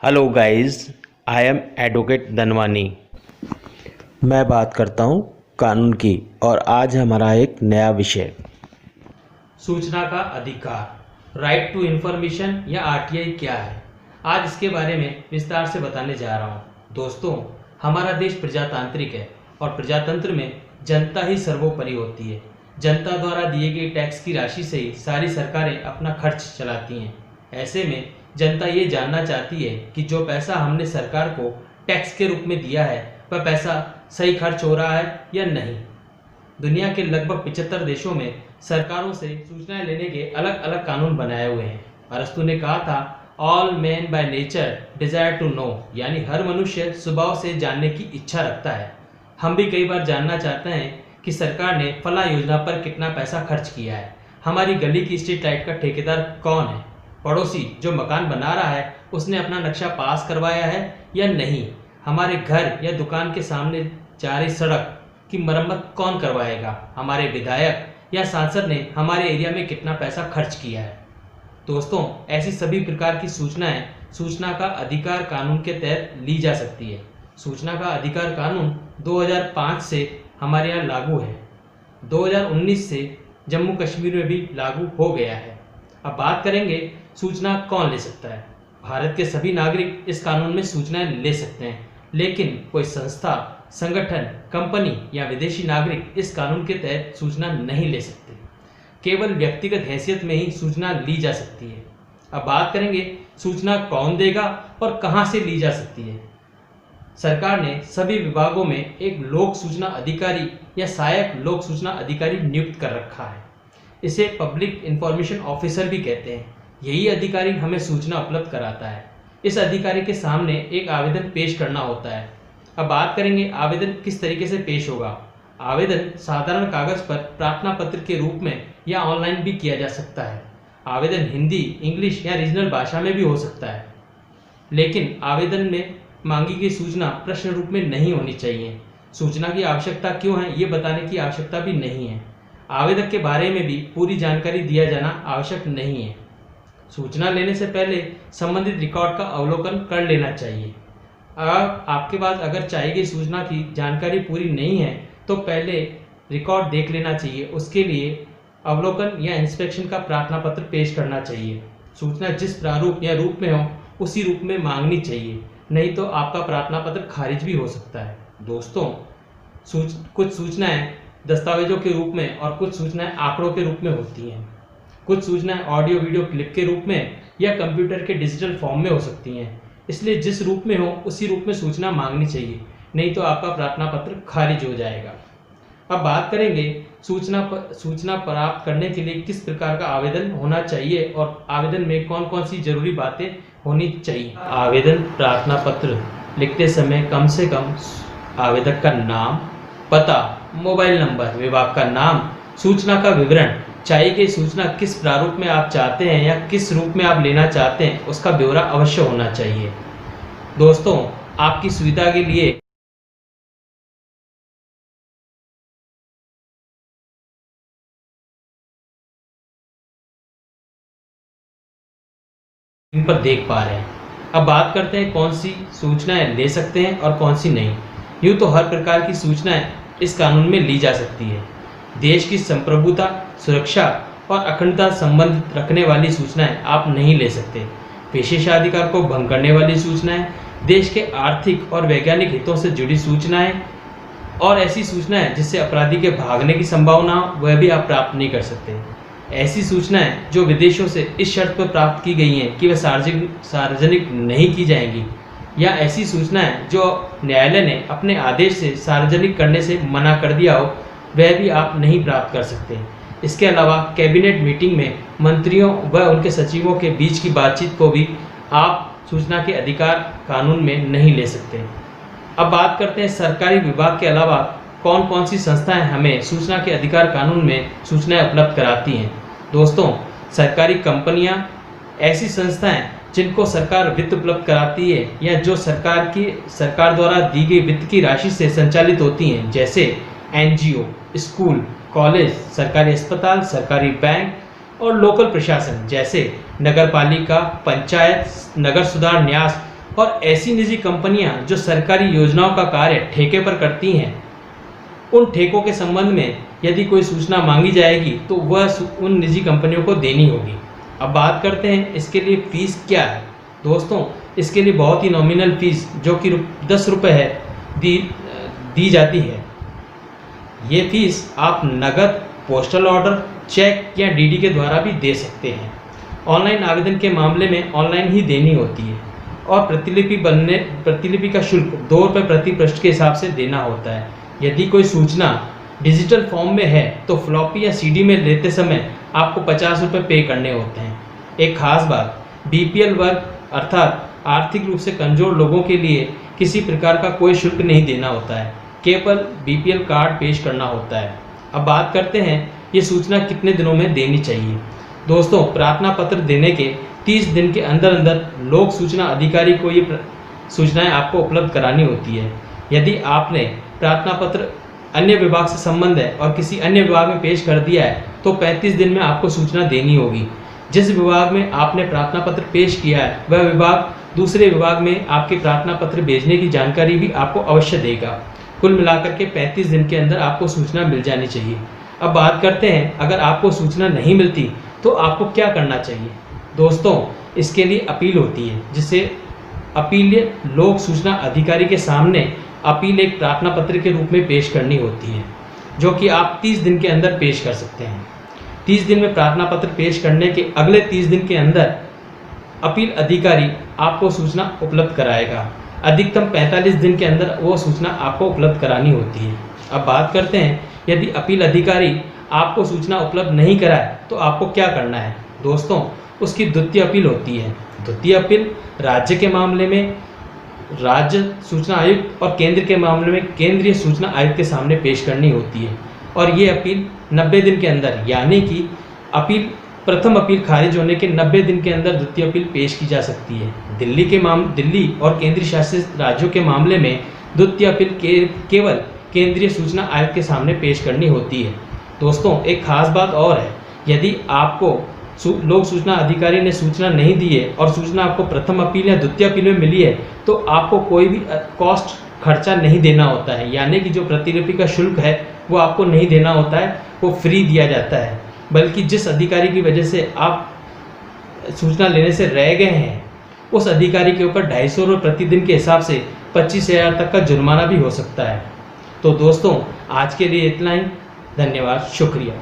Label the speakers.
Speaker 1: Hello guys, I am advocate Dhanwani. मैं बात करता हूँ कानून की और आज हमारा एक नया विषय
Speaker 2: सूचना का अधिकार, राइट टू इन्फॉर्मेशन या आरटीआई क्या है। आज इसके बारे में विस्तार से बताने जा रहा हूँ। दोस्तों, हमारा देश प्रजातांत्रिक है और प्रजातंत्र में जनता ही सर्वोपरि होती है। जनता द्वारा दिए गए टैक्स की राशि से ही सारी सरकारें अपना खर्च चलाती हैं। ऐसे में जनता ये जानना चाहती है कि जो पैसा हमने सरकार को टैक्स के रूप में दिया है वह पैसा सही खर्च हो रहा है या नहीं। दुनिया के लगभग 75 देशों में सरकारों से सूचनाएं लेने के अलग अलग कानून बनाए हुए हैं। अरस्तु ने कहा था, all man by nature desire to know, यानी हर मनुष्य स्वभाव से जानने की इच्छा रखता है। हम भी कई बार जानना चाहते हैं कि सरकार ने फला योजना पर कितना पैसा खर्च किया है, हमारी गली की स्ट्रीट लाइट का ठेकेदार कौन है, पड़ोसी जो मकान बना रहा है उसने अपना नक्शा पास करवाया है या नहीं, हमारे घर या दुकान के सामने जा रही सड़क की मरम्मत कौन करवाएगा, हमारे विधायक या सांसद ने हमारे एरिया में कितना पैसा खर्च किया है। दोस्तों, ऐसी सभी प्रकार की सूचनाएं सूचना का अधिकार कानून के तहत ली जा सकती है। सूचना का अधिकार कानून 2005 से हमारे यहाँ लागू है। 2019 से जम्मू कश्मीर में भी लागू हो गया है। अब बात करेंगे सूचना कौन ले सकता है। भारत के सभी नागरिक इस कानून में सूचनाएं ले सकते हैं, लेकिन कोई संस्था, संगठन, कंपनी या विदेशी नागरिक इस कानून के तहत सूचना नहीं ले सकते। केवल व्यक्तिगत हैसियत में ही सूचना ली जा सकती है। अब बात करेंगे सूचना कौन देगा और कहां से ली जा सकती है। सरकार ने सभी विभागों में एक लोक सूचना अधिकारी या सहायक लोक सूचना अधिकारी नियुक्त कर रखा है। इसे पब्लिक इंफॉर्मेशन ऑफिसर भी कहते हैं। यही अधिकारी हमें सूचना उपलब्ध कराता है। इस अधिकारी के सामने एक आवेदन पेश करना होता है। अब बात करेंगे आवेदन किस तरीके से पेश होगा। आवेदन साधारण कागज पर प्रार्थना पत्र के रूप में या ऑनलाइन भी किया जा सकता है। आवेदन हिंदी, इंग्लिश या रीजनल भाषा में भी हो सकता है, लेकिन आवेदन में मांगी गई सूचना प्रश्न रूप में नहीं होनी चाहिए। सूचना की आवश्यकता क्यों है ये बताने की आवश्यकता भी नहीं है। आवेदक के बारे में भी पूरी जानकारी दिया जाना आवश्यक नहीं है। सूचना लेने से पहले संबंधित रिकॉर्ड का अवलोकन कर लेना चाहिए। आपके पास अगर चाहिए गई सूचना की जानकारी पूरी नहीं है तो पहले रिकॉर्ड देख लेना चाहिए। उसके लिए अवलोकन या इंस्पेक्शन का प्रार्थना पत्र पेश करना चाहिए। सूचना जिस प्रारूप या रूप में हो उसी रूप में मांगनी चाहिए, नहीं तो आपका प्रार्थना पत्र खारिज भी हो सकता है। दोस्तों, कुछ सूचनाएं दस्तावेजों के रूप में और कुछ सूचनाएं आंकड़ों के रूप में होती हैं। कुछ सूचनाएं ऑडियो वीडियो क्लिप के रूप में या कंप्यूटर के डिजिटल फॉर्म में हो सकती हैं। इसलिए जिस रूप में हो उसी रूप में सूचना मांगनी चाहिए, नहीं तो आपका प्रार्थना पत्र खारिज हो जाएगा। अब बात करेंगे सूचना प्राप्त करने के लिए किस प्रकार का आवेदन होना चाहिए और आवेदन में कौन कौन सी जरूरी बातें होनी चाहिए। आवेदन प्रार्थना पत्र लिखते समय कम से कम आवेदक का नाम, पता, मोबाइल नंबर, विभाग का नाम, सूचना का विवरण, चाहिए कि सूचना किस प्रारूप में आप चाहते हैं या किस रूप में आप लेना चाहते हैं उसका ब्यौरा अवश्य होना चाहिए। दोस्तों, आपकी सुविधा के लिए इन पर देख पा रहे हैं। अब बात करते हैं कौन सी सूचनाएं ले सकते हैं और कौन सी नहीं। यूँ तो हर प्रकार की सूचनाएं इस कानून में ली जा सकती है। देश की संप्रभुता, सुरक्षा और अखंडता संबंधित रखने वाली सूचनाएं आप नहीं ले सकते। विशेषाधिकार को भंग करने वाली सूचनाएं, देश के आर्थिक और वैज्ञानिक हितों से जुड़ी सूचनाएं और ऐसी सूचनाएं जिससे अपराधी के भागने की संभावना हो वह भी आप प्राप्त नहीं कर सकते। ऐसी सूचनाएं जो विदेशों से इस शर्त पर प्राप्त की गई हैं कि वह सार्वजनिक नहीं की जाएंगी, या ऐसी सूचनाएं जो न्यायालय ने अपने आदेश से सार्वजनिक करने से मना कर दिया हो वह भी आप नहीं प्राप्त कर सकते। इसके अलावा कैबिनेट मीटिंग में मंत्रियों व उनके सचिवों के बीच की बातचीत को भी आप सूचना के अधिकार कानून में नहीं ले सकते। अब बात करते हैं सरकारी विभाग के अलावा कौन कौन सी संस्थाएं हमें सूचना के अधिकार कानून में सूचनाएं उपलब्ध कराती हैं। दोस्तों, सरकारी कंपनियां, ऐसी संस्थाएं जिनको सरकार वित्त उपलब्ध कराती है या जो सरकार द्वारा दी गई वित्त की राशि से संचालित होती हैं, जैसे एनजीओ, स्कूल, कॉलेज, सरकारी अस्पताल, सरकारी बैंक और लोकल प्रशासन जैसे नगर पालिका, पंचायत, नगर सुधार न्यास और ऐसी निजी कंपनियां जो सरकारी योजनाओं का कार्य ठेके पर करती हैं, उन ठेकों के संबंध में यदि कोई सूचना मांगी जाएगी तो वह उन निजी कंपनियों को देनी होगी। अब बात करते हैं इसके लिए फ़ीस क्या है। दोस्तों, इसके लिए बहुत ही नॉमिनल फ़ीस जो कि 10 रुपये है दी जाती है। ये फ़ीस आप नगद, पोस्टल ऑर्डर, चेक या डीडी के द्वारा भी दे सकते हैं। ऑनलाइन आवेदन के मामले में ऑनलाइन ही देनी होती है और प्रतिलिपि का शुल्क 2 रुपये प्रति पृष्ठ के हिसाब से देना होता है। यदि कोई सूचना डिजिटल फॉर्म में है तो फ्लॉपी या सीडी में लेते समय आपको 50 रुपये पे करने होते हैं। एक खास बात, बीपीएल वर्ग अर्थात आर्थिक रूप से कमज़ोर लोगों के लिए किसी प्रकार का कोई शुल्क नहीं देना होता है, केवल बीपीएल कार्ड पेश करना होता है। अब बात करते हैं ये सूचना कितने दिनों में देनी चाहिए। दोस्तों, प्रार्थना पत्र देने के 30 दिन के अंदर अंदर लोक सूचना अधिकारी को ये सूचनाएं आपको उपलब्ध करानी होती है। यदि आपने प्रार्थना पत्र अन्य विभाग से संबंध है और किसी अन्य विभाग में पेश कर दिया है तो 35 दिन में आपको सूचना देनी होगी। जिस विभाग में आपने प्रार्थना पत्र पेश किया है वह विभाग दूसरे विभाग में आपके प्रार्थना पत्र भेजने की जानकारी भी आपको अवश्य देगा। कुल मिलाकर के 35 दिन के अंदर आपको सूचना मिल जानी चाहिए। अब बात करते हैं अगर आपको सूचना नहीं मिलती तो आपको क्या करना चाहिए। दोस्तों, इसके लिए अपील होती है, जिसे अपीलीय लोक सूचना अधिकारी के सामने अपील एक प्रार्थना पत्र के रूप में पेश करनी होती है, जो कि आप 30 दिन के अंदर पेश कर सकते हैं। 30 दिन में प्रार्थना पत्र पेश करने के अगले 30 दिन के अंदर अपील अधिकारी आपको सूचना उपलब्ध कराएगा। अधिकतम 45 दिन के अंदर वो सूचना आपको उपलब्ध करानी होती है। अब बात करते हैं यदि अपील अधिकारी आपको सूचना उपलब्ध नहीं कराए तो आपको क्या करना है। दोस्तों, उसकी द्वितीय अपील होती है। द्वितीय अपील राज्य के मामले में राज्य सूचना आयुक्त और केंद्र के मामले में केंद्रीय सूचना आयुक्त के सामने पेश करनी होती है और ये अपील 90 दिन के अंदर, यानी कि प्रथम अपील खारिज होने के 90 दिन के अंदर द्वितीय अपील पेश की जा सकती है। दिल्ली और केंद्रीय शासित राज्यों के मामले में द्वितीय अपील केवल केंद्रीय सूचना आयुक्त के सामने पेश करनी होती है। दोस्तों, एक खास बात और है, यदि आपको लोक सूचना अधिकारी ने सूचना नहीं दी है और सूचना आपको प्रथम अपील या द्वितीय अपील में मिली है तो आपको कोई भी कॉस्ट खर्चा नहीं देना होता है, यानी कि जो प्रतिलिपि का शुल्क है वो आपको नहीं देना होता है, वो फ्री दिया जाता है। बल्कि जिस अधिकारी की वजह से आप सूचना लेने से रह गए हैं उस अधिकारी के ऊपर 250 रुपये प्रतिदिन के हिसाब से 25,000 तक का जुर्माना भी हो सकता है। तो दोस्तों, आज के लिए इतना ही। धन्यवाद, शुक्रिया।